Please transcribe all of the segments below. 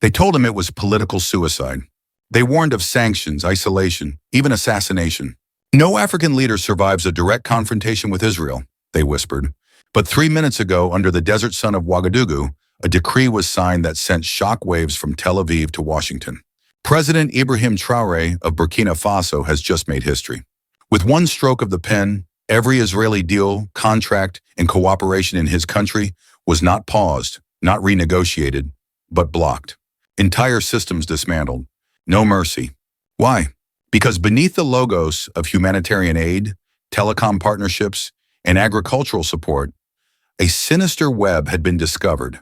They told him it was political suicide. They warned of sanctions, isolation, even assassination. No African leader survives a direct confrontation with Israel, they whispered. But 3 minutes ago, under the desert sun of Ouagadougou, a decree was signed that sent shockwaves from Tel Aviv to Washington. President Ibrahim Traoré of Burkina Faso has just made history. With one stroke of the pen, every Israeli deal, contract, and cooperation in his country was not paused, not renegotiated, but blocked. Entire systems dismantled. No mercy. Why? Because beneath the logos of humanitarian aid, telecom partnerships, and agricultural support, a sinister web had been discovered.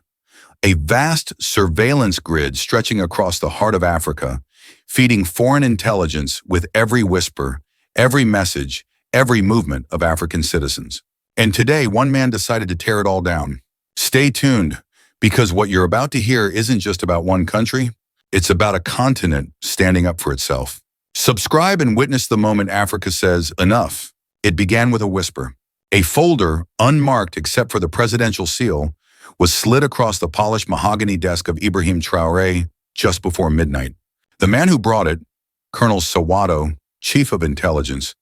A vast surveillance grid stretching across the heart of Africa, feeding foreign intelligence with every whisper, every message, every movement of African citizens. And today, one man decided to tear it all down. Stay tuned, because what you're about to hear isn't just about one country, it's about a continent standing up for itself. Subscribe and witness the moment Africa says, enough. It began with a whisper. A folder, unmarked except for the presidential seal, was slid across the polished mahogany desk of Ibrahim Traoré just before midnight. The man who brought it, Colonel Sawato, chief of intelligence,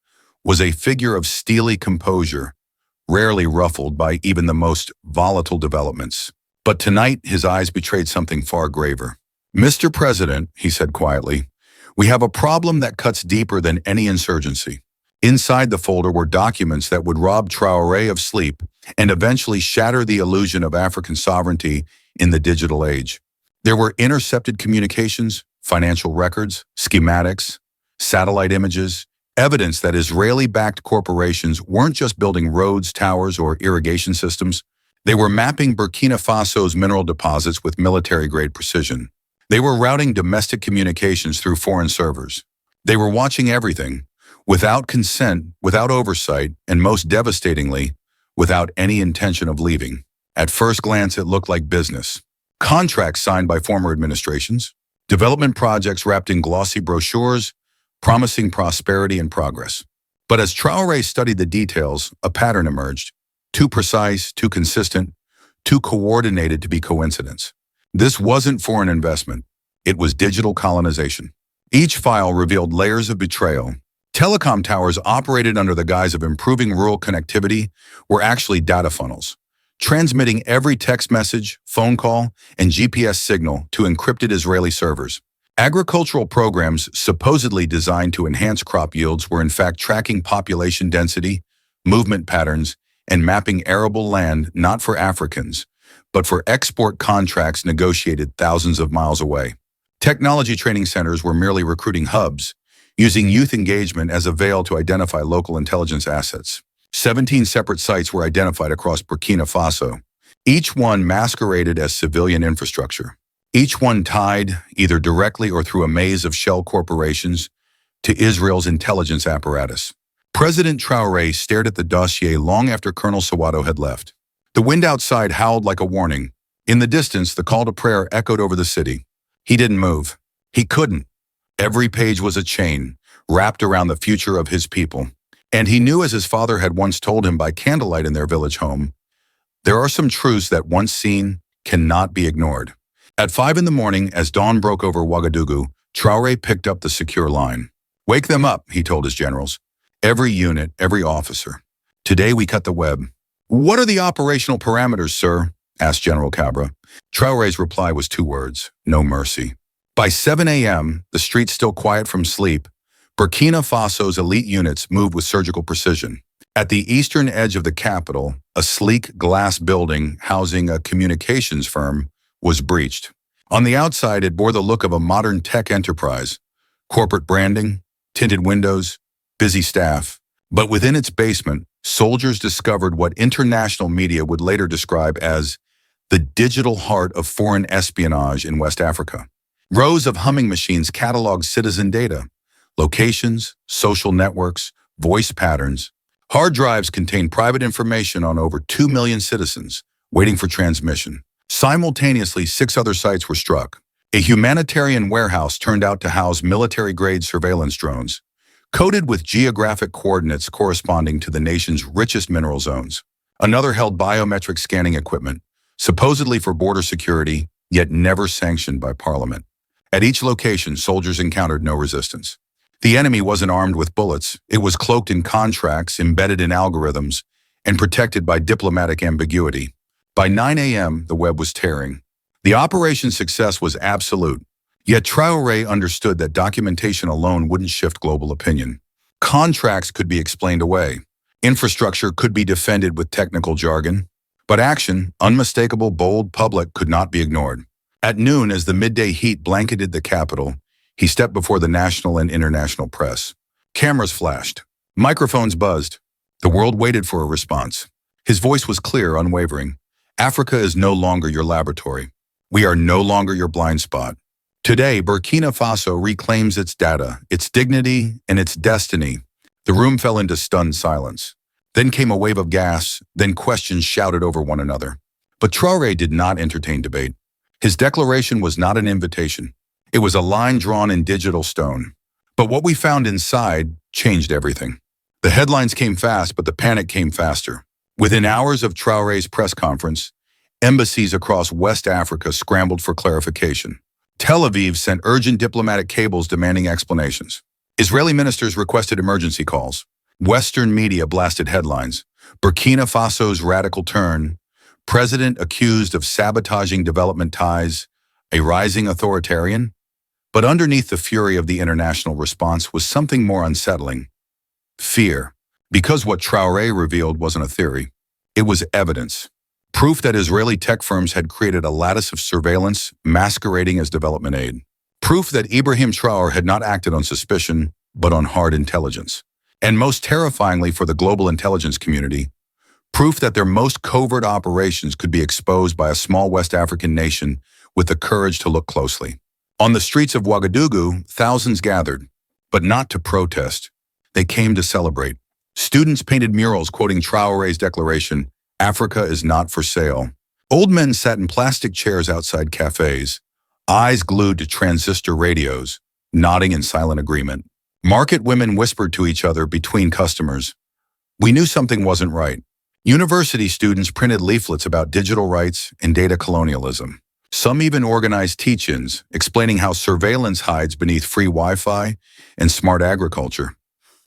was a figure of steely composure, rarely ruffled by even the most volatile developments. But tonight, his eyes betrayed something far graver. "Mr. President," he said quietly, "we have a problem that cuts deeper than any insurgency." Inside the folder were documents that would rob Traoré of sleep and eventually shatter the illusion of African sovereignty in the digital age. There were intercepted communications, financial records, schematics, satellite images, evidence that Israeli-backed corporations weren't just building roads, towers, or irrigation systems. They were mapping Burkina Faso's mineral deposits with military-grade precision. They were routing domestic communications through foreign servers. They were watching everything, without consent, without oversight, and most devastatingly, without any intention of leaving. At first glance, it looked like business. Contracts signed by former administrations, development projects wrapped in glossy brochures, promising prosperity and progress. But as Traoré studied the details, a pattern emerged. Too precise, too consistent, too coordinated to be coincidence. This wasn't foreign investment. It was digital colonization. Each file revealed layers of betrayal. Telecom towers operated under the guise of improving rural connectivity were actually data funnels, transmitting every text message, phone call, and GPS signal to encrypted Israeli servers. Agricultural programs supposedly designed to enhance crop yields were in fact tracking population density, movement patterns, and mapping arable land not for Africans, but for export contracts negotiated thousands of miles away. Technology training centers were merely recruiting hubs, using youth engagement as a veil to identify local intelligence assets. 17 separate sites were identified across Burkina Faso, each one masqueraded as civilian infrastructure. Each one tied, either directly or through a maze of shell corporations, to Israel's intelligence apparatus. President Traoré stared at the dossier long after Colonel Sawato had left. The wind outside howled like a warning. In the distance, the call to prayer echoed over the city. He didn't move. He couldn't. Every page was a chain, wrapped around the future of his people. And he knew, as his father had once told him by candlelight in their village home, there are some truths that once seen cannot be ignored. At 5 a.m, as dawn broke over Ouagadougou, Traoré picked up the secure line. "Wake them up," he told his generals. "Every unit, every officer. Today we cut the web." "What are the operational parameters, sir?" asked General Cabra. Traoré's reply was 2 words: no mercy. By 7 a.m., the streets still quiet from sleep, Burkina Faso's elite units moved with surgical precision. At the eastern edge of the capital, a sleek glass building housing a communications firm was breached. On the outside, it bore the look of a modern tech enterprise: corporate branding, tinted windows, busy staff. But within its basement, soldiers discovered what international media would later describe as the digital heart of foreign espionage in West Africa. Rows of humming machines cataloged citizen data, locations, social networks, voice patterns. Hard drives contained private information on over 2 million citizens, waiting for transmission. Simultaneously, 6 other sites were struck. A humanitarian warehouse turned out to house military-grade surveillance drones, coded with geographic coordinates corresponding to the nation's richest mineral zones. Another held biometric scanning equipment, supposedly for border security, yet never sanctioned by parliament. At each location, soldiers encountered no resistance. The enemy wasn't armed with bullets. It was cloaked in contracts, embedded in algorithms, and protected by diplomatic ambiguity. By 9 a.m., the web was tearing. The operation's success was absolute, yet Traoré understood that documentation alone wouldn't shift global opinion. Contracts could be explained away. Infrastructure could be defended with technical jargon. But action, unmistakable, bold, public, could not be ignored. At noon, as the midday heat blanketed the capital, he stepped before the national and international press. Cameras flashed. Microphones buzzed. The world waited for a response. His voice was clear, unwavering. Africa is no longer your laboratory. We are no longer your blind spot. Today, Burkina Faso reclaims its data, its dignity, and its destiny. The room fell into stunned silence. Then came a wave of gas, then questions shouted over one another. But Traoré did not entertain debate. His declaration was not an invitation. It was a line drawn in digital stone. But what we found inside changed everything. The headlines came fast, but the panic came faster. Within hours of Traoré's press conference, embassies across West Africa scrambled for clarification. Tel Aviv sent urgent diplomatic cables demanding explanations. Israeli ministers requested emergency calls. Western media blasted headlines. Burkina Faso's radical turn, president accused of sabotaging development ties, a rising authoritarian. But underneath the fury of the international response was something more unsettling. Fear. Because what Traoré revealed wasn't a theory. It was evidence. Proof that Israeli tech firms had created a lattice of surveillance masquerading as development aid. Proof that Ibrahim Traoré had not acted on suspicion, but on hard intelligence. And most terrifyingly for the global intelligence community, proof that their most covert operations could be exposed by a small West African nation with the courage to look closely. On the streets of Ouagadougou, thousands gathered, but not to protest. They came to celebrate. Students painted murals quoting Traoré's declaration, "Africa is not for sale." Old men sat in plastic chairs outside cafes, eyes glued to transistor radios, nodding in silent agreement. Market women whispered to each other between customers. We knew something wasn't right. University students printed leaflets about digital rights and data colonialism. Some even organized teach-ins explaining how surveillance hides beneath free Wi-Fi and smart agriculture.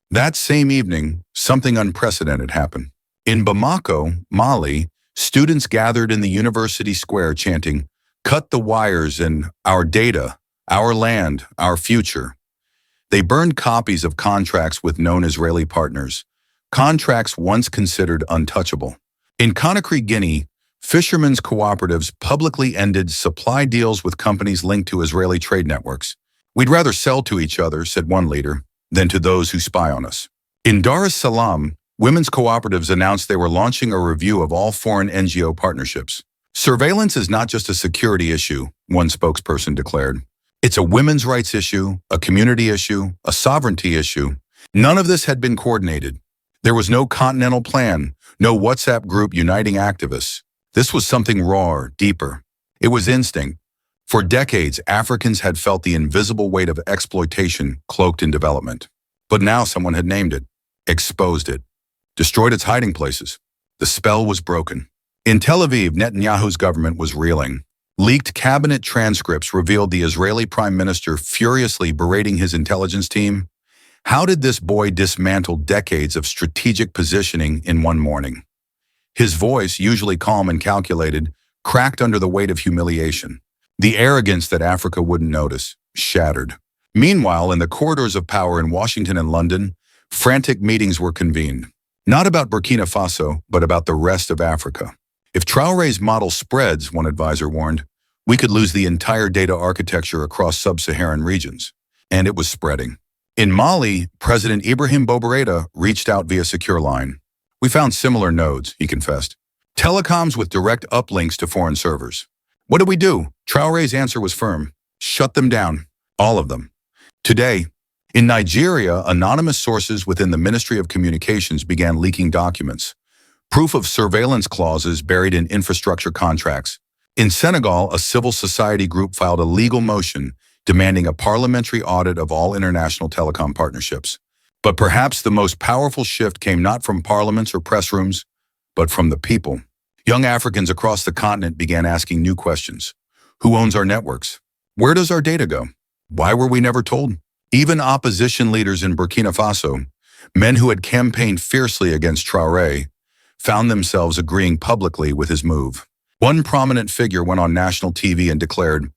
That same evening, something unprecedented happened. In Bamako, Mali, students gathered in the university square chanting, "Cut the wires and our data, our land, our future." They burned copies of contracts with known Israeli partners, contracts once considered untouchable. In Conakry, Guinea, fishermen's cooperatives publicly ended supply deals with companies linked to Israeli trade networks. "We'd rather sell to each other," said one leader, "than to those who spy on us." In Dar es Salaam, women's cooperatives announced they were launching a review of all foreign NGO partnerships. "Surveillance is not just a security issue," one spokesperson declared. "It's a women's rights issue, a community issue, a sovereignty issue." None of this had been coordinated. There was no continental plan, no WhatsApp group uniting activists. This was something raw, deeper. It was instinct. For decades, Africans had felt the invisible weight of exploitation cloaked in development. But now someone had named it, exposed it, destroyed its hiding places. The spell was broken. In Tel Aviv, Netanyahu's government was reeling. Leaked cabinet transcripts revealed the Israeli prime minister furiously berating his intelligence team. How did this boy dismantle decades of strategic positioning in one morning? His voice, usually calm and calculated, cracked under the weight of humiliation. The arrogance that Africa wouldn't notice, shattered. Meanwhile, in the corridors of power in Washington and London, frantic meetings were convened. Not about Burkina Faso, but about the rest of Africa. If Traoré's model spreads, one advisor warned, we could lose the entire data architecture across sub-Saharan regions. And it was spreading. In Mali, President Ibrahim Traoré reached out via secure line. "We found similar nodes," he confessed. "Telecoms with direct uplinks to foreign servers." "What do we do?" Traoré's answer was firm. "Shut them down. All of them." Today, in Nigeria, anonymous sources within the Ministry of Communications began leaking documents. Proof of surveillance clauses buried in infrastructure contracts. In Senegal, a civil society group filed a legal motion demanding a parliamentary audit of all international telecom partnerships. But perhaps the most powerful shift came not from parliaments or press rooms, but from the people. Young Africans across the continent began asking new questions. Who owns our networks? Where does our data go? Why were we never told? Even opposition leaders in Burkina Faso, men who had campaigned fiercely against Traoré, found themselves agreeing publicly with his move. One prominent figure went on national TV and declared,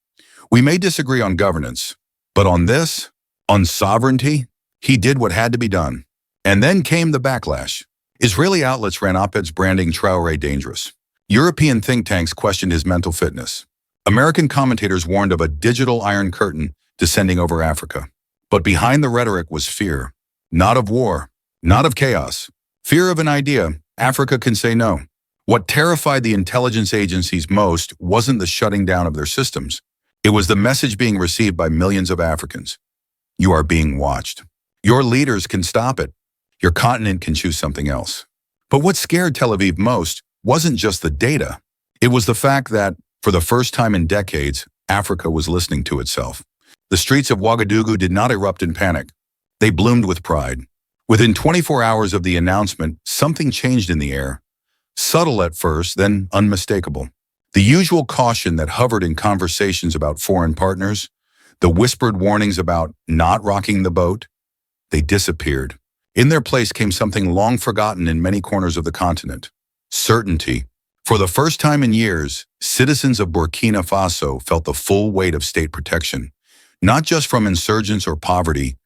"We may disagree on governance, but on this, on sovereignty, he did what had to be done." And then came the backlash. Israeli outlets ran op-eds branding Traoré dangerous. European think tanks questioned his mental fitness. American commentators warned of a digital iron curtain descending over Africa. But behind the rhetoric was fear. Not of war, not of chaos. Fear of an idea. Africa can say no. What terrified the intelligence agencies most wasn't the shutting down of their systems. It was the message being received by millions of Africans. You are being watched. Your leaders can stop it. Your continent can choose something else. But what scared Tel Aviv most wasn't just the data. It was the fact that, for the first time in decades, Africa was listening to itself. The streets of Ouagadougou did not erupt in panic. They bloomed with pride. Within 24 hours of the announcement, something changed in the air. Subtle at first, then unmistakable. The usual caution that hovered in conversations about foreign partners, the whispered warnings about not rocking the boat, they disappeared. In their place came something long forgotten in many corners of the continent: certainty. For the first time in years, citizens of Burkina Faso felt the full weight of state protection, not just from insurgents or poverty,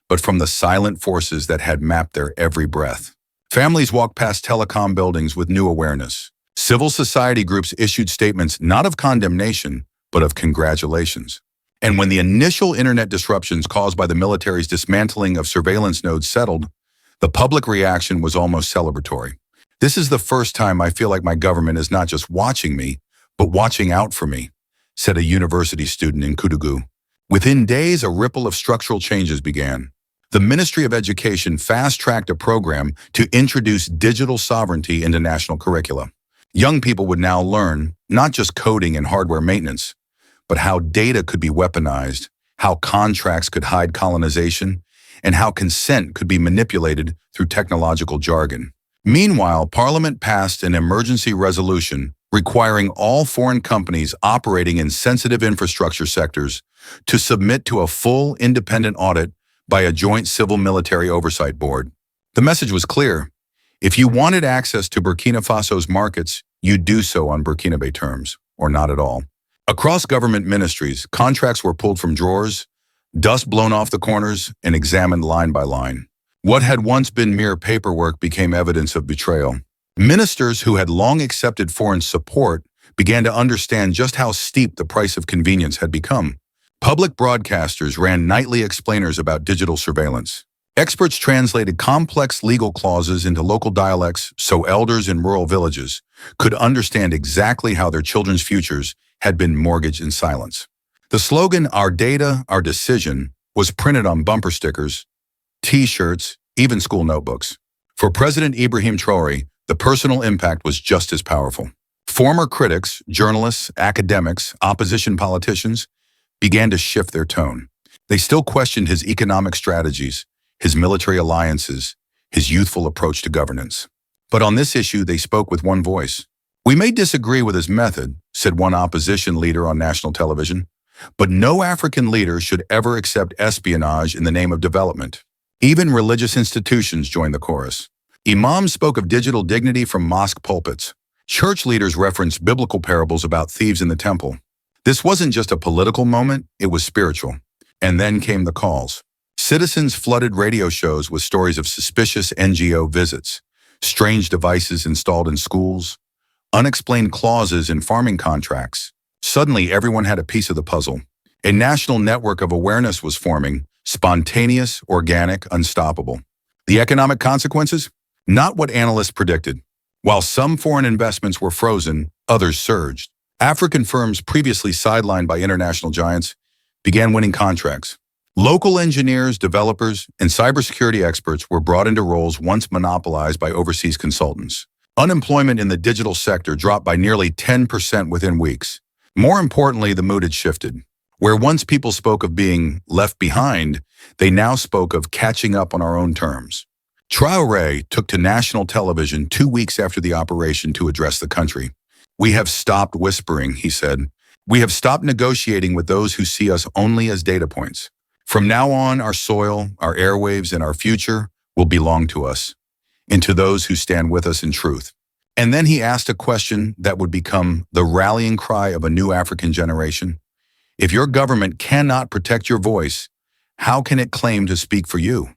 but from the silent forces that had mapped their every breath. Families walked past telecom buildings with new awareness. Civil society groups issued statements not of condemnation, but of congratulations. And when the initial internet disruptions caused by the military's dismantling of surveillance nodes settled, the public reaction was almost celebratory. "This is the first time I feel like my government is not just watching me, but watching out for me," said a university student in Koudougou. Within days, a ripple of structural changes began. The Ministry of Education fast-tracked a program to introduce digital sovereignty into national curricula. Young people would now learn not just coding and hardware maintenance, but how data could be weaponized, how contracts could hide colonization, and how consent could be manipulated through technological jargon. Meanwhile, Parliament passed an emergency resolution requiring all foreign companies operating in sensitive infrastructure sectors to submit to a full independent audit by a joint civil-military oversight board. The message was clear. If you wanted access to Burkina Faso's markets, you'd do so on Burkinabe terms, or not at all. Across government ministries, contracts were pulled from drawers, dust blown off the corners, and examined line by line. What had once been mere paperwork became evidence of betrayal. Ministers who had long accepted foreign support began to understand just how steep the price of convenience had become. Public broadcasters ran nightly explainers about digital surveillance. Experts translated complex legal clauses into local dialects so elders in rural villages could understand exactly how their children's futures had been mortgaged in silence. The slogan, "Our data, our decision," was printed on bumper stickers, T-shirts, even school notebooks. For President Ibrahim Traoré, the personal impact was just as powerful. Former critics, journalists, academics, opposition politicians began to shift their tone. They still questioned his economic strategies, his military alliances, his youthful approach to governance. But on this issue, they spoke with one voice. "We may disagree with his method," said one opposition leader on national television, "but no African leader should ever accept espionage in the name of development." Even religious institutions joined the chorus. Imams spoke of digital dignity from mosque pulpits. Church leaders referenced biblical parables about thieves in the temple. This wasn't just a political moment, it was spiritual. And then came the calls. Citizens flooded radio shows with stories of suspicious NGO visits, strange devices installed in schools, unexplained clauses in farming contracts. Suddenly, everyone had a piece of the puzzle. A national network of awareness was forming, spontaneous, organic, unstoppable. The economic consequences? Not what analysts predicted. While some foreign investments were frozen, others surged. African firms previously sidelined by international giants began winning contracts. Local engineers, developers, and cybersecurity experts were brought into roles once monopolized by overseas consultants. Unemployment in the digital sector dropped by nearly 10% within weeks. More importantly, the mood had shifted. Where once people spoke of being left behind, they now spoke of catching up on our own terms. Traoré took to national television 2 weeks after the operation to address the country. "We have stopped whispering," he said. We have stopped negotiating with those who see us only as data points. From now on, our soil, our airwaves, and our future will belong to us, and to those who stand with us in truth. And then he asked a question that would become the rallying cry of a new African generation. If your government cannot protect your voice, how can it claim to speak for you?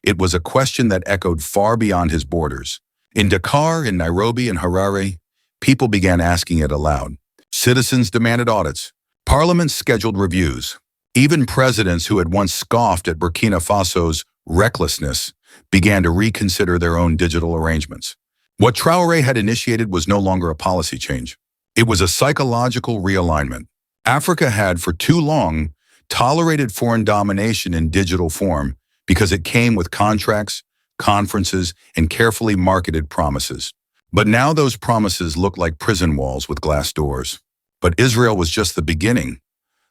It was a question that echoed far beyond his borders. In Dakar, in Nairobi, and Harare, people began asking it aloud. Citizens demanded audits. Parliaments scheduled reviews. Even presidents who had once scoffed at Burkina Faso's recklessness began to reconsider their own digital arrangements. What Traoré had initiated was no longer a policy change. It was a psychological realignment. Africa had, for too long, tolerated foreign domination in digital form because it came with contracts, conferences, and carefully marketed promises. But now those promises looked like prison walls with glass doors. But Israel was just the beginning.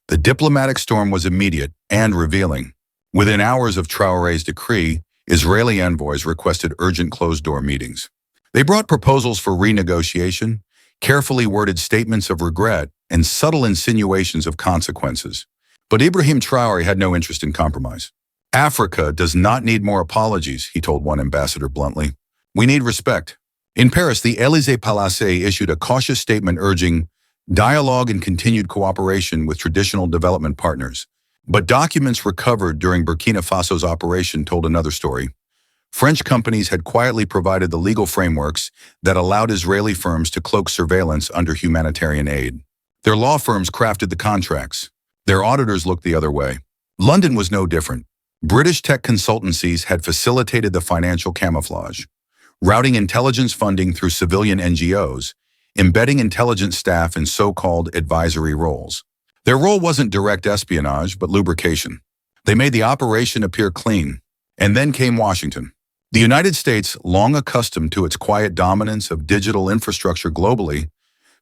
The diplomatic storm was immediate and revealing. Within hours of Traoré's decree, Israeli envoys requested urgent closed-door meetings. They brought proposals for renegotiation, carefully worded statements of regret, and subtle insinuations of consequences. But Ibrahim Traoré had no interest in compromise. Africa does not need more apologies, he told one ambassador bluntly. We need respect. In Paris, the Élysée Palace issued a cautious statement urging dialogue and continued cooperation with traditional development partners. But documents recovered during Burkina Faso's operation told another story. French companies had quietly provided the legal frameworks that allowed Israeli firms to cloak surveillance under humanitarian aid. Their law firms crafted the contracts. Their auditors looked the other way. London was no different. British tech consultancies had facilitated the financial camouflage, routing intelligence funding through civilian NGOs, embedding intelligence staff in so-called advisory roles. Their role wasn't direct espionage, but lubrication. They made the operation appear clean. And then came Washington. The United States, long accustomed to its quiet dominance of digital infrastructure globally,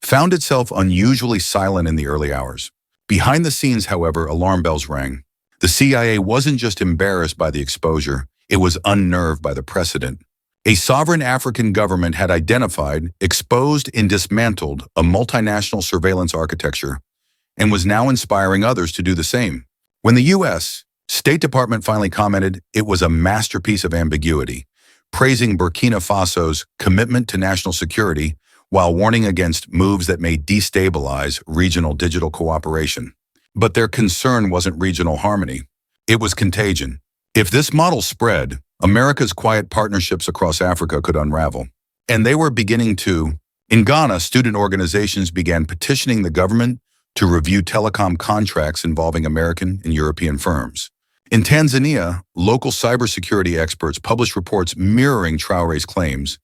found itself unusually silent in the early hours. Behind the scenes, however, alarm bells rang. The CIA wasn't just embarrassed by the exposure, it was unnerved by the precedent. A sovereign African government had identified, exposed, and dismantled a multinational surveillance architecture and was now inspiring others to do the same. When the U.S. State Department finally commented it was a masterpiece of ambiguity, praising Burkina Faso's commitment to national security while warning against moves that may destabilize regional digital cooperation. But their concern wasn't regional harmony. It was contagion. If this model spread, America's quiet partnerships across Africa could unravel. And they were beginning to. In Ghana, student organizations began petitioning the government to review telecom contracts involving American and European firms. In Tanzania, local cybersecurity experts published reports mirroring Traoré's claims,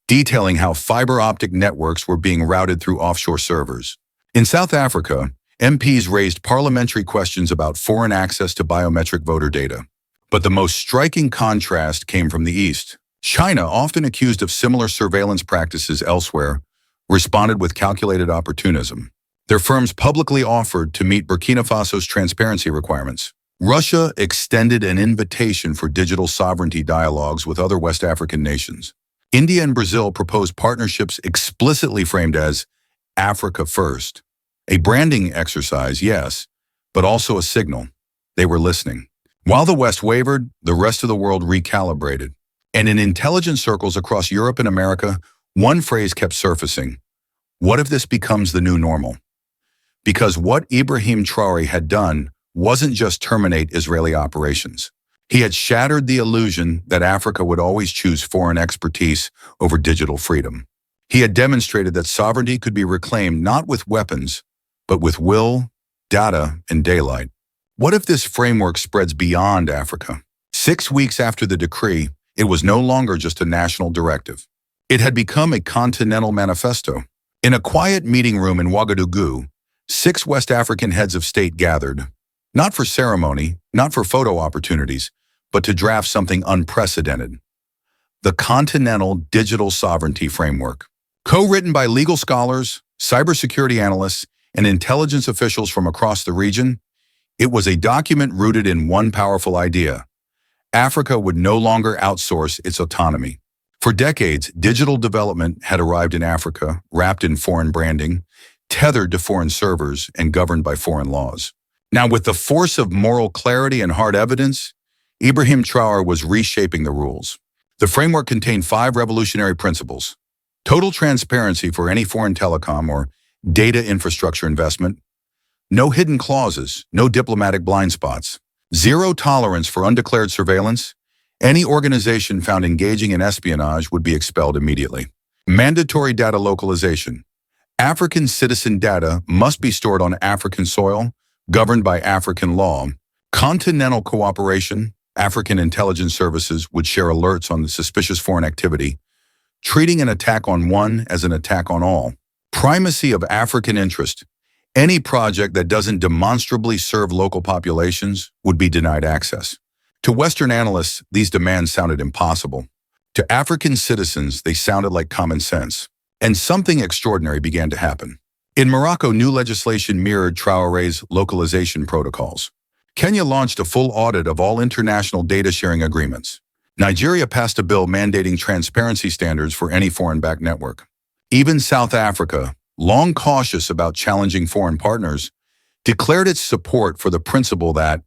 detailing how fiber optic networks were being routed through offshore servers. In South Africa, MPs raised parliamentary questions about foreign access to biometric voter data. But the most striking contrast came from the East. China, often accused of similar surveillance practices elsewhere, responded with calculated opportunism. Their firms publicly offered to meet Burkina Faso's transparency requirements. Russia extended an invitation for digital sovereignty dialogues with other West African nations. India and Brazil proposed partnerships explicitly framed as Africa First. A branding exercise, yes, but also a signal. They were listening. While the West wavered, the rest of the world recalibrated. And in intelligence circles across Europe and America, one phrase kept surfacing. What if this becomes the new normal? Because what Ibrahim Traoré had done wasn't just terminate Israeli operations. He had shattered the illusion that Africa would always choose foreign expertise over digital freedom. He had demonstrated that sovereignty could be reclaimed not with weapons, but with will, data, and daylight. What if this framework spreads beyond Africa? 6 weeks after the decree, it was no longer just a national directive. It had become a continental manifesto. In a quiet meeting room in Ouagadougou, 6 West African heads of state gathered, not for ceremony, not for photo opportunities, but to draft something unprecedented. The Continental Digital Sovereignty Framework. Co-written by legal scholars, cybersecurity analysts, and intelligence officials from across the region, it was a document rooted in one powerful idea. Africa would no longer outsource its autonomy. For decades, digital development had arrived in Africa, wrapped in foreign branding, tethered to foreign servers and governed by foreign laws. Now, with the force of moral clarity and hard evidence, Ibrahim Traoré was reshaping the rules. The framework contained 5 revolutionary principles: total transparency for any foreign telecom or data infrastructure investment, no hidden clauses, no diplomatic blind spots, zero tolerance for undeclared surveillance. Any organization found engaging in espionage would be expelled immediately. Mandatory data localization. African citizen data must be stored on African soil, governed by African law. Continental cooperation. African intelligence services would share alerts on the suspicious foreign activity, treating an attack on one as an attack on all. Primacy of African interest. Any project that doesn't demonstrably serve local populations would be denied access. To Western analysts, these demands sounded impossible. To African citizens, they sounded like common sense. And something extraordinary began to happen. In Morocco, new legislation mirrored Traoré's localization protocols. Kenya launched a full audit of all international data sharing agreements. Nigeria passed a bill mandating transparency standards for any foreign-backed network. Even South Africa, long cautious about challenging foreign partners, declared its support for the principle that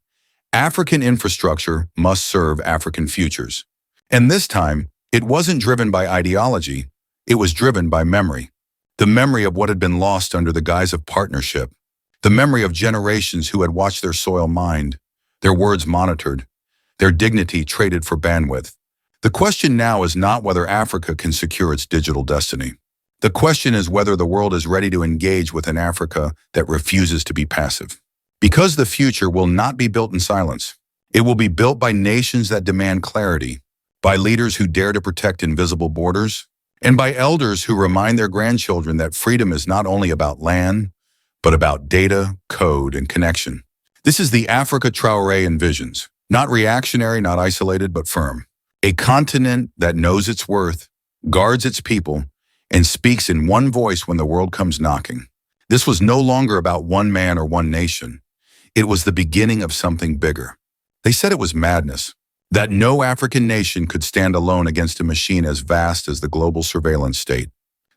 African infrastructure must serve African futures. And this time, it wasn't driven by ideology, it was driven by memory. The memory of what had been lost under the guise of partnership. The memory of generations who had watched their soil mined, their words monitored, their dignity traded for bandwidth. The question now is not whether Africa can secure its digital destiny. The question is whether the world is ready to engage with an Africa that refuses to be passive. Because the future will not be built in silence. It will be built by nations that demand clarity, by leaders who dare to protect invisible borders, and by elders who remind their grandchildren that freedom is not only about land, but about data, code, and connection. This is the Africa Traoré envisions, not reactionary, not isolated, but firm. A continent that knows its worth, guards its people, and speaks in one voice when the world comes knocking. This was no longer about one man or one nation. It was the beginning of something bigger. They said it was madness, that no African nation could stand alone against a machine as vast as the global surveillance state,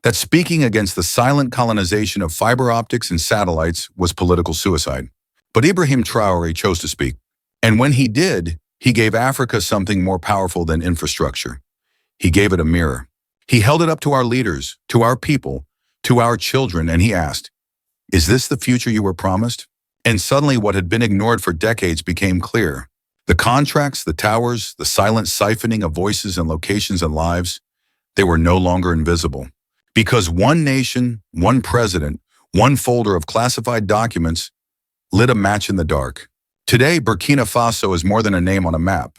that speaking against the silent colonization of fiber optics and satellites was political suicide. But Ibrahim Traoré chose to speak. And when he did, he gave Africa something more powerful than infrastructure. He gave it a mirror. He held it up to our leaders, to our people, to our children, and he asked, "Is this the future you were promised?" And suddenly what had been ignored for decades became clear. The contracts, the towers, the silent siphoning of voices and locations and lives, they were no longer invisible. Because one nation, one president, one folder of classified documents lit a match in the dark. Today, Burkina Faso is more than a name on a map.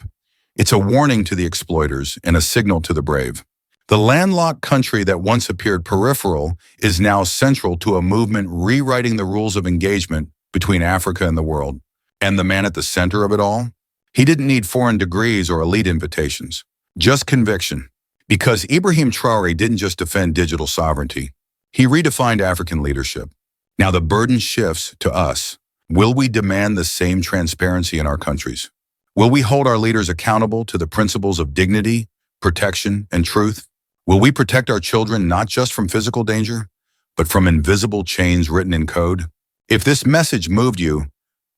It's a warning to the exploiters and a signal to the brave. The landlocked country that once appeared peripheral is now central to a movement rewriting the rules of engagement between Africa and the world. And the man at the center of it all? He didn't need foreign degrees or elite invitations, just conviction. Because Ibrahim Traoré didn't just defend digital sovereignty, he redefined African leadership. Now the burden shifts to us. Will we demand the same transparency in our countries? Will we hold our leaders accountable to the principles of dignity, protection, and truth? Will we protect our children not just from physical danger, but from invisible chains written in code? If this message moved you,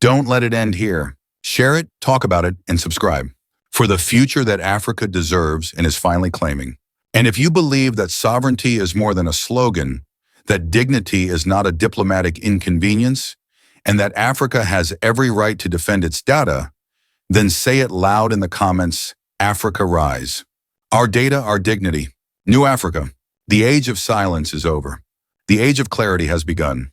don't let it end here. Share it, talk about it, and subscribe for the future that Africa deserves and is finally claiming. And if you believe that sovereignty is more than a slogan, that dignity is not a diplomatic inconvenience, and that Africa has every right to defend its data, then say it loud in the comments, Africa rise. Our data, our dignity. New Africa. The age of silence is over. The age of clarity has begun.